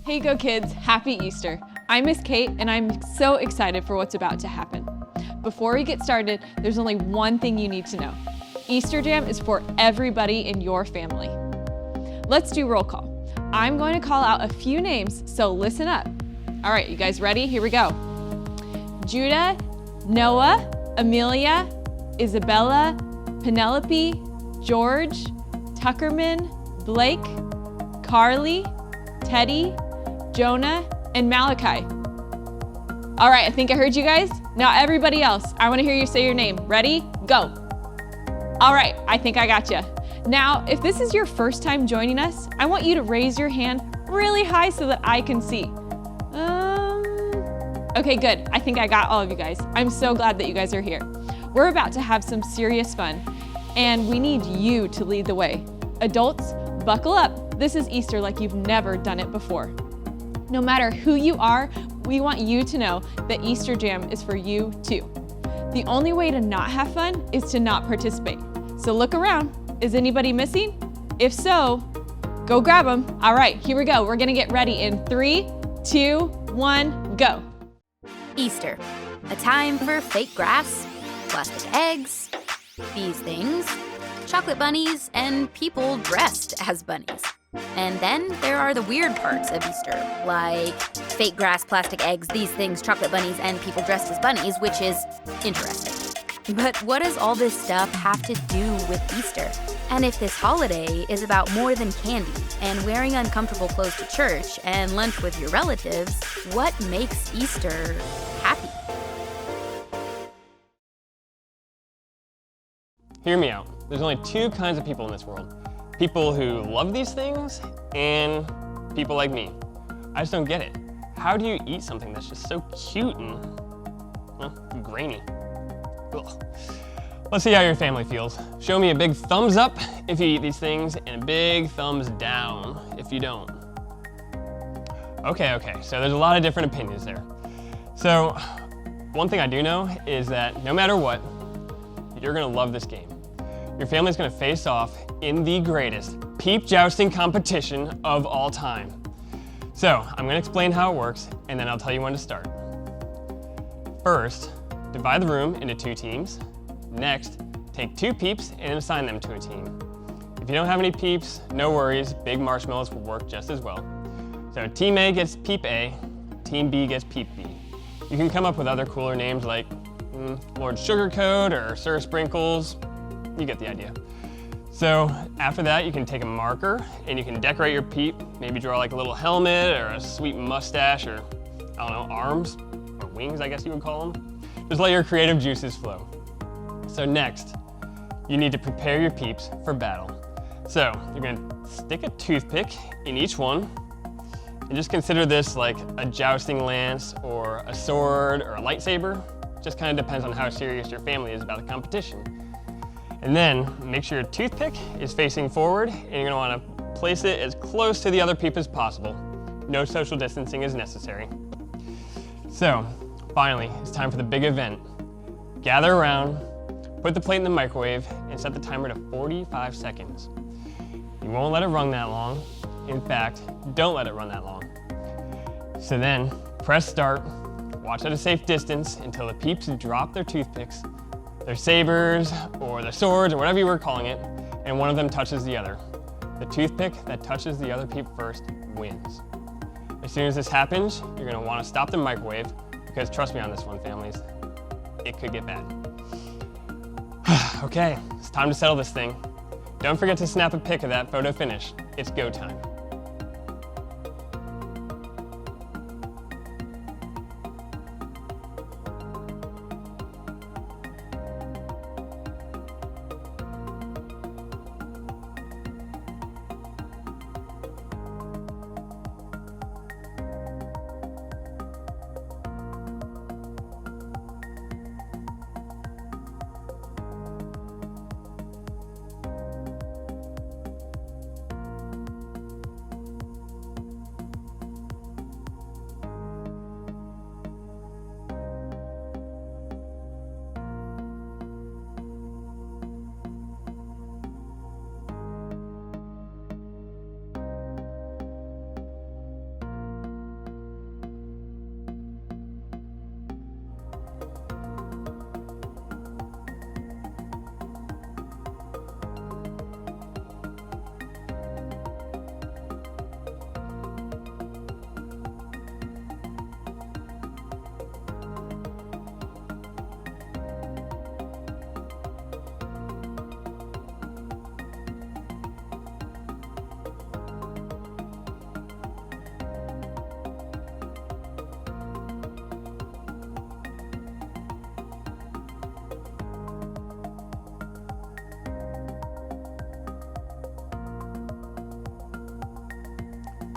Hey Go Kids, happy Easter. I'm Miss Kate and I'm so excited for what's about to happen. Before we get started, there's only one thing you need to know. Easter Jam is for everybody in your family. Let's do roll call. I'm going to call out a few names, so listen up. All right, you guys ready? Here we go. Judah, Noah, Amelia, Isabella, Penelope, George, Tuckerman, Blake, Carly, Teddy, Jonah, and Malachi. All right, I think I heard you guys. Now everybody else, I want to hear you say your name. Ready? Go. All right, I think I got you. Now, if this is your first time joining us, I want you to raise your hand really high so that I can see. Okay, good. I think I got all of you guys. I'm so glad that you guys are here. We're about to have some serious fun, and we need you to lead the way. Adults, buckle up. This is Easter like you've never done it before. No matter who you are, we want you to know that Easter Jam is for you too. The only way to not have fun is to not participate. So look around. Is anybody missing? If so, go grab them. All right, here we go. We're gonna get ready in 3, 2, 1, go. Easter, a time for fake grass, plastic eggs, these things, chocolate bunnies, and people dressed as bunnies. And then there are the weird parts of Easter, like fake grass, plastic eggs, these things, chocolate bunnies, and people dressed as bunnies, which is interesting. But what does all this stuff have to do with Easter? And if this holiday is about more than candy and wearing uncomfortable clothes to church and lunch with your relatives, what makes Easter happy? Hear me out. There's only two kinds of people in this world. People who love these things and people like me. I just don't get it. How do you eat something that's just so cute and, well, grainy? Ugh. Let's see how your family feels. Show me a big thumbs up if you eat these things and a big thumbs down if you don't. Okay, so there's a lot of different opinions there. So one thing I do know is that no matter what, you're gonna love this game. Your family's gonna face off in the greatest peep jousting competition of all time. So I'm gonna explain how it works and then I'll tell you when to start. First, divide the room into 2 teams. Next, take 2 peeps and assign them to a team. If you don't have any peeps, no worries, big marshmallows will work just as well. So Team A gets peep A, Team B gets peep B. You can come up with other cooler names like Lord Sugarcoat or Sir Sprinkles. You get the idea. So after that, you can take a marker and you can decorate your peep. Maybe draw like a little helmet or a sweet mustache or, I don't know, arms or wings, I guess you would call them. Just let your creative juices flow. So next, you need to prepare your peeps for battle. So you're gonna stick a toothpick in each one and just consider this like a jousting lance or a sword or a lightsaber. Just kind of depends on how serious your family is about the competition. And then make sure your toothpick is facing forward and you're gonna wanna place it as close to the other peep as possible. No social distancing is necessary. So finally, it's time for the big event. Gather around, put the plate in the microwave and set the timer to 45 seconds. You won't let it run that long. In fact, don't let it run that long. So then press start, watch at a safe distance until the peeps drop their toothpicks, their sabers, or their swords, or whatever you were calling it, and one of them touches the other. The toothpick that touches the other peep first wins. As soon as this happens, you're gonna wanna stop the microwave, because trust me on this one, families, it could get bad. Okay, it's time to settle this thing. Don't forget to snap a pic of that photo finish. It's go time.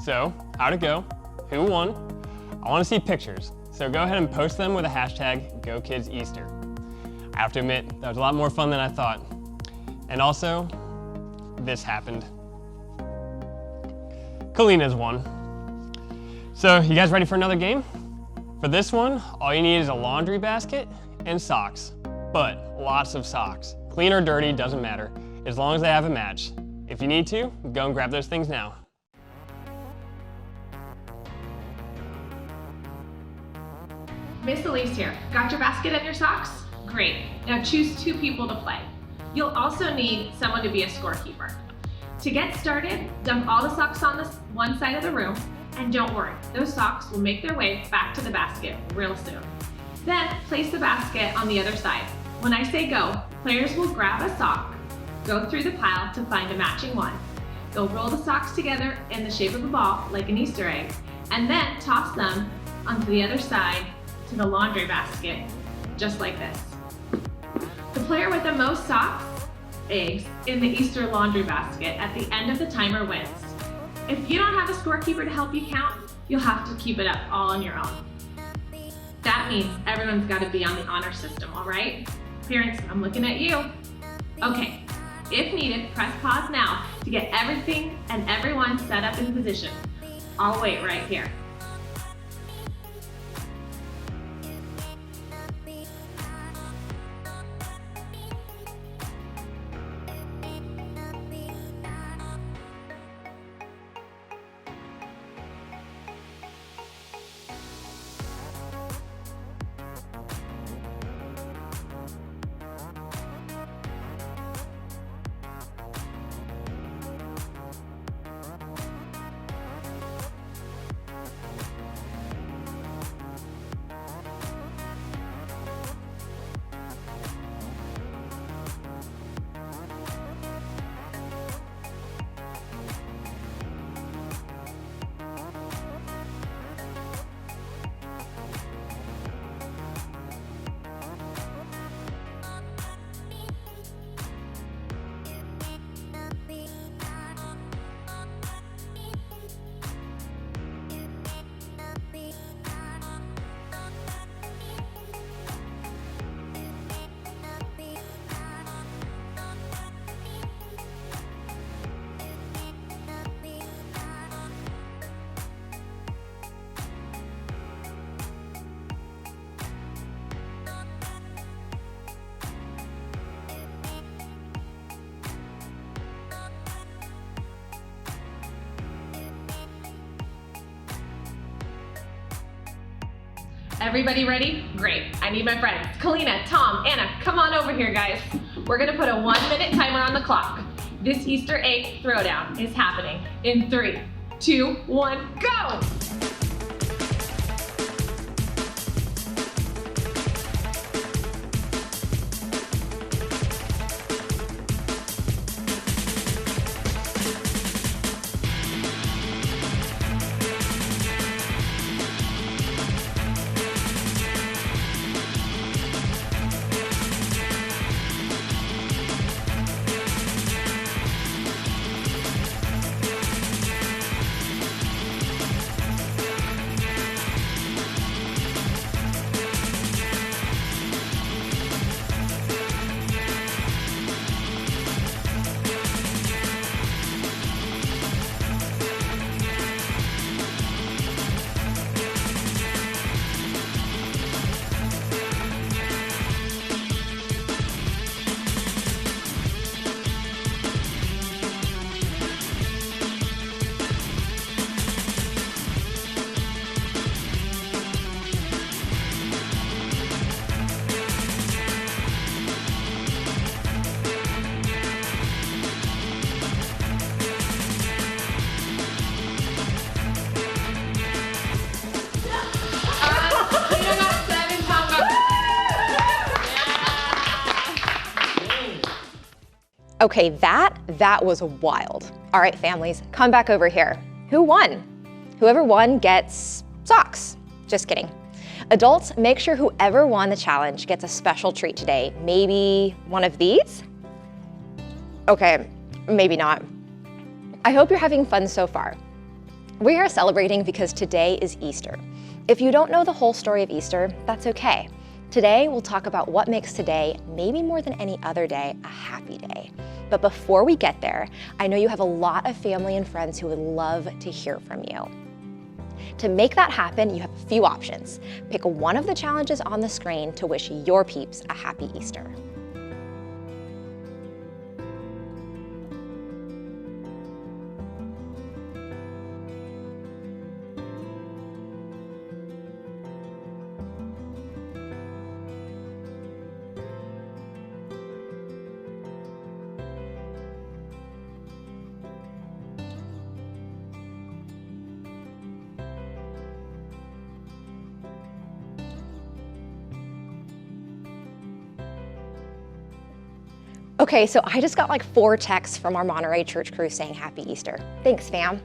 So, how'd it go? Who won? I want to see pictures, so go ahead and post them with the hashtag GoKidsEaster. I have to admit, that was a lot more fun than I thought. And also, this happened. Kalina's won. So, you guys ready for another game? For this one, all you need is a laundry basket and socks, but lots of socks. Clean or dirty, doesn't matter, as long as they have a match. If you need to, go and grab those things now. Miss Elise here. Got your basket and your socks? Great. Now choose 2 people to play. You'll also need someone to be a scorekeeper. To get started, dump all the socks on this one side of the room, and don't worry, those socks will make their way back to the basket real soon. Then place the basket on the other side. When I say go, players will grab a sock, go through the pile to find a matching one. They'll roll the socks together in the shape of a ball, like an Easter egg, and then toss them onto the other side to the laundry basket, just like this. The player with the most socks, eggs, in the Easter laundry basket at the end of the timer wins. If you don't have a scorekeeper to help you count, you'll have to keep it up all on your own. That means everyone's got to be on the honor system, all right? Parents, I'm looking at you. Okay, if needed, press pause now to get everything and everyone set up in position. I'll wait right here. Everybody ready? Great. I need my friends. Kalina, Tom, Anna, come on over here, guys. We're gonna put a 1-minute timer on the clock. This Easter egg throwdown is happening in 3, 2, 1, go! Okay, that was wild. All right, families, come back over here. Who won? Whoever won gets socks. Just kidding. Adults, make sure whoever won the challenge gets a special treat today. Maybe one of these? Okay, maybe not. I hope you're having fun so far. We are celebrating because today is Easter. If you don't know the whole story of Easter, that's okay. Today, we'll talk about what makes today, maybe more than any other day, a happy day. But before we get there, I know you have a lot of family and friends who would love to hear from you. To make that happen, you have a few options. Pick one of the challenges on the screen to wish your peeps a happy Easter. Okay, so I just got like 4 texts from our Monterey church crew saying Happy Easter. Thanks, fam.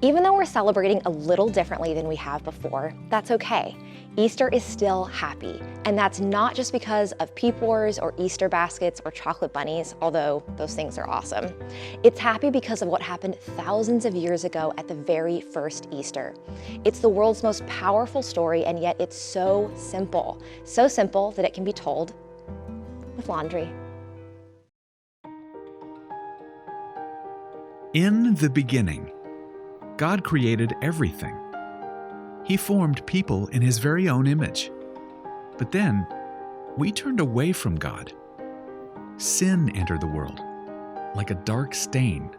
Even though we're celebrating a little differently than we have before, that's okay. Easter is still happy, and that's not just because of peep wars or Easter baskets or chocolate bunnies, although those things are awesome. It's happy because of what happened thousands of years ago at the very first Easter. It's the world's most powerful story, and yet it's so simple that it can be told with laundry. In the beginning, God created everything. He formed people in His very own image. But then, we turned away from God. Sin entered the world, like a dark stain.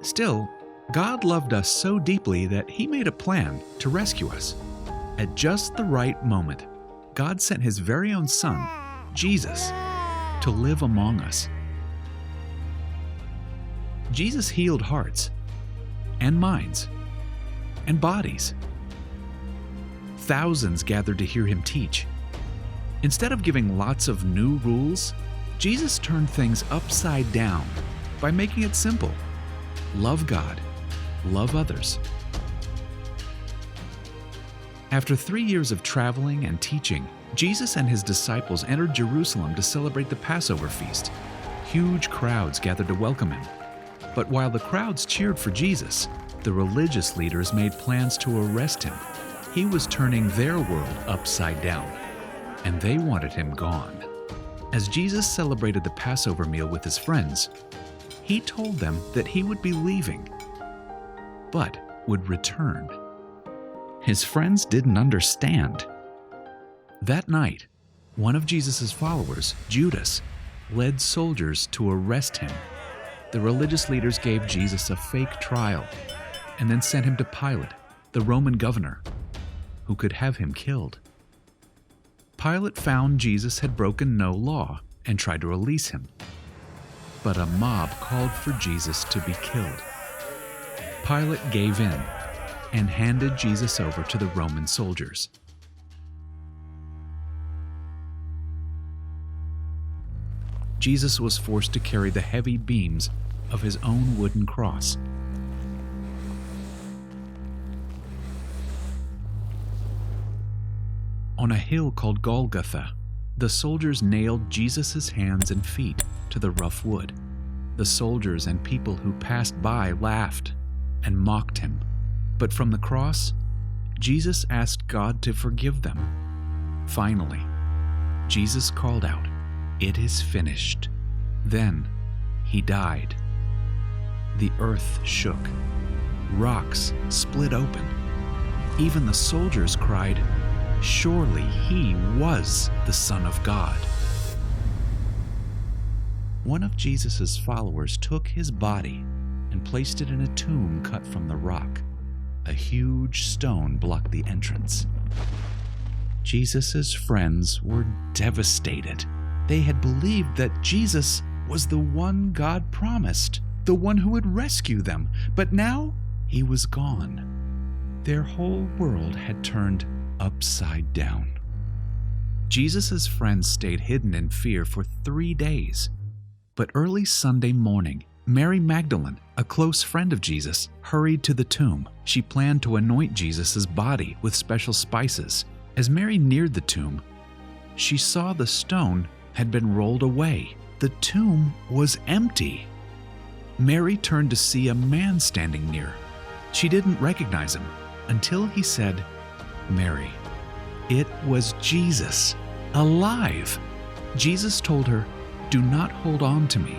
Still, God loved us so deeply that He made a plan to rescue us. At just the right moment, God sent His very own Son, Jesus, to live among us. Jesus healed hearts and minds and bodies. Thousands gathered to hear Him teach. Instead of giving lots of new rules, Jesus turned things upside down by making it simple. Love God, love others. After 3 years of traveling and teaching, Jesus and His disciples entered Jerusalem to celebrate the Passover feast. Huge crowds gathered to welcome Him. But while the crowds cheered for Jesus, the religious leaders made plans to arrest Him. He was turning their world upside down, and they wanted Him gone. As Jesus celebrated the Passover meal with His friends, He told them that He would be leaving, but would return. His friends didn't understand. That night, one of Jesus' followers, Judas, led soldiers to arrest Him. The religious leaders gave Jesus a fake trial and then sent Him to Pilate, the Roman governor, who could have Him killed. Pilate found Jesus had broken no law and tried to release Him. But a mob called for Jesus to be killed. Pilate gave in and handed Jesus over to the Roman soldiers. Jesus was forced to carry the heavy beams of His own wooden cross. On a hill called Golgotha, the soldiers nailed Jesus' hands and feet to the rough wood. The soldiers and people who passed by laughed and mocked Him. But from the cross, Jesus asked God to forgive them. Finally, Jesus called out, "It is finished." Then He died. The earth shook. Rocks split open. Even the soldiers cried, "Surely He was the Son of God." One of Jesus' followers took His body and placed it in a tomb cut from the rock. A huge stone blocked the entrance. Jesus' friends were devastated. They had believed that Jesus was the one God promised, the one who would rescue them, but now He was gone. Their whole world had turned upside down. Jesus' friends stayed hidden in fear for 3 days. But early Sunday morning, Mary Magdalene, a close friend of Jesus, hurried to the tomb. She planned to anoint Jesus' body with special spices. As Mary neared the tomb, she saw the stone had been rolled away. The tomb was empty. Mary turned to see a man standing near. She didn't recognize him until he said, "Mary." It was Jesus, alive. Jesus told her, "Do not hold on to me.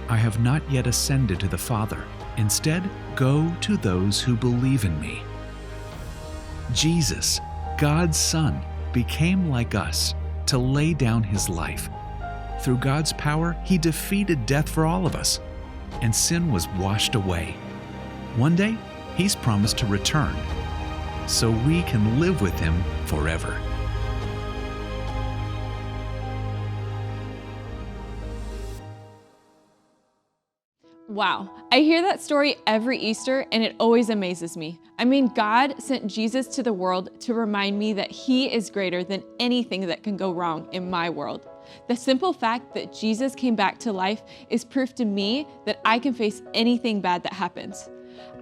I have not yet ascended to the Father. Instead, go to those who believe in me." Jesus, God's Son, became like us to lay down his life. Through God's power, he defeated death for all of us, and sin was washed away. One day, he's promised to return, so we can live with him forever. Wow, I hear that story every Easter and it always amazes me. I mean, God sent Jesus to the world to remind me that he is greater than anything that can go wrong in my world. The simple fact that Jesus came back to life is proof to me that I can face anything bad that happens.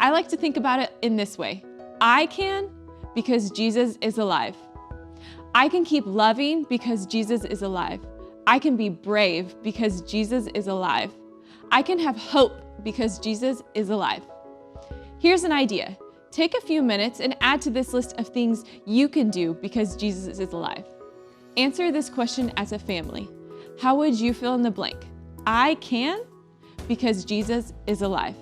I like to think about it in this way. I can because Jesus is alive. I can keep loving because Jesus is alive. I can be brave because Jesus is alive. I can have hope because Jesus is alive. Here's an idea. Take a few minutes and add to this list of things you can do because Jesus is alive. Answer this question as a family. How would you fill in the blank? I can because Jesus is alive.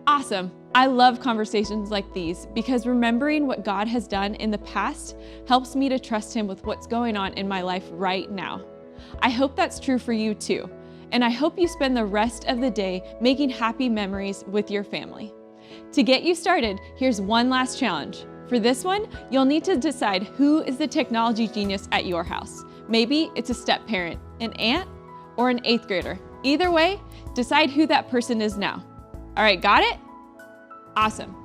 Awesome. I love conversations like these because remembering what God has done in the past helps me to trust him with what's going on in my life right now. I hope that's true for you too. And I hope you spend the rest of the day making happy memories with your family. To get you started, here's one last challenge. For this one, you'll need to decide who is the technology genius at your house. Maybe it's a step parent, an aunt, or an 8th grader. Either way, decide who that person is now. All right, got it? Awesome.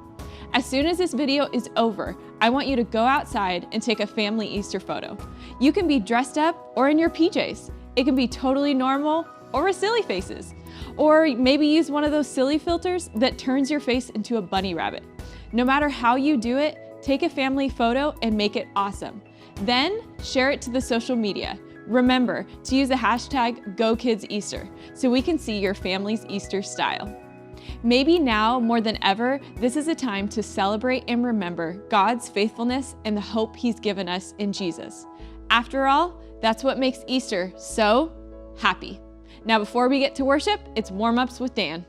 As soon as this video is over, I want you to go outside and take a family Easter photo. You can be dressed up or in your PJs. It can be totally normal or with silly faces. Or maybe use one of those silly filters that turns your face into a bunny rabbit. No matter how you do it, take a family photo and make it awesome. Then share it to the social media. Remember to use the hashtag GoKidsEaster so we can see your family's Easter style. Maybe now more than ever, this is a time to celebrate and remember God's faithfulness and the hope he's given us in Jesus. After all, that's what makes Easter so happy. Now before we get to worship, it's warm-ups with Dan.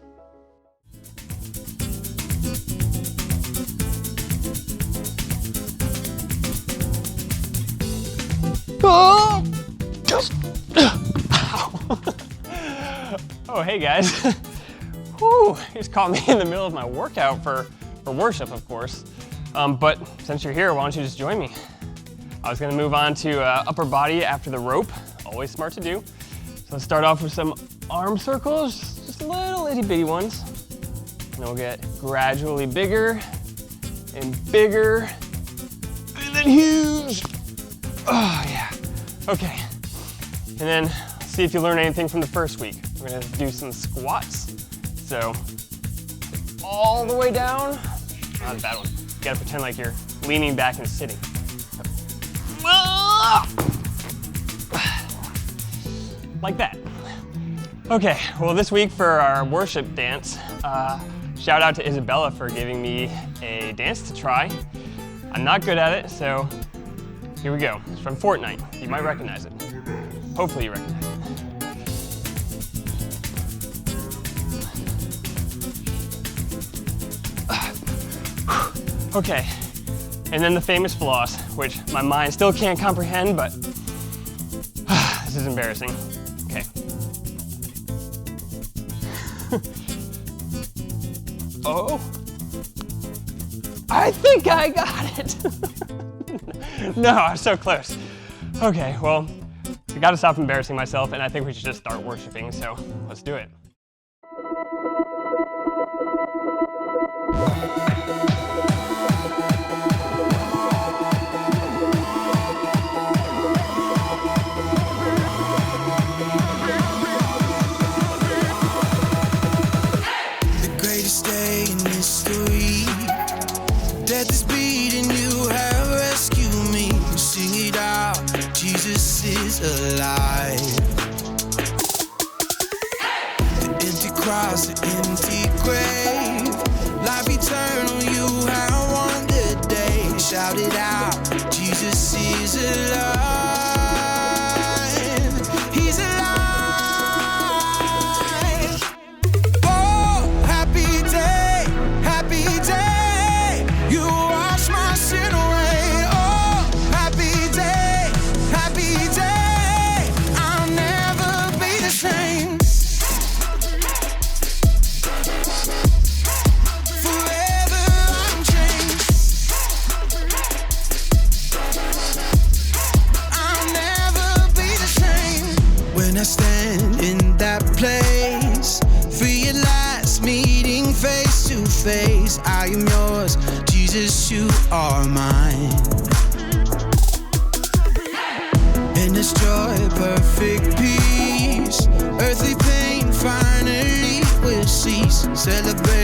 Oh, hey guys. Whew, you just caught me in the middle of my workout for worship, of course. But since you're here, why don't you just join me? I was gonna move on to upper body after the rope, always smart to do. So let's start off with some arm circles, just little itty bitty ones. And then we'll get gradually bigger and bigger, and then huge. Oh yeah, okay. And then see if you learn anything from the first week. We're gonna do some squats. So all the way down. Not a bad one. You gotta pretend like you're leaning back and sitting. Like that. Okay, well this week for our worship dance, shout out to Isabella for giving me a dance to try. I'm not good at it, so here we go. It's from Fortnite. You might recognize it. Hopefully you recognize it. Okay, and then the famous floss, which my mind still can't comprehend, but this is embarrassing. Okay. Oh, I think I got it. No, I'm so close. Okay, well, I gotta stop embarrassing myself, and I think we should just start worshiping, so let's do it. Alive. The empty cross, the empty grave, life eternal, you have won the day. Shout it out, Jesus is alive. He's alive. Oh, happy day, you wash my sin away. Oh, happy day, happy day. I stand in that place for your last meeting face to face. I am yours, Jesus, you are mine. In this joy, perfect peace, earthly pain finally will cease. Celebrate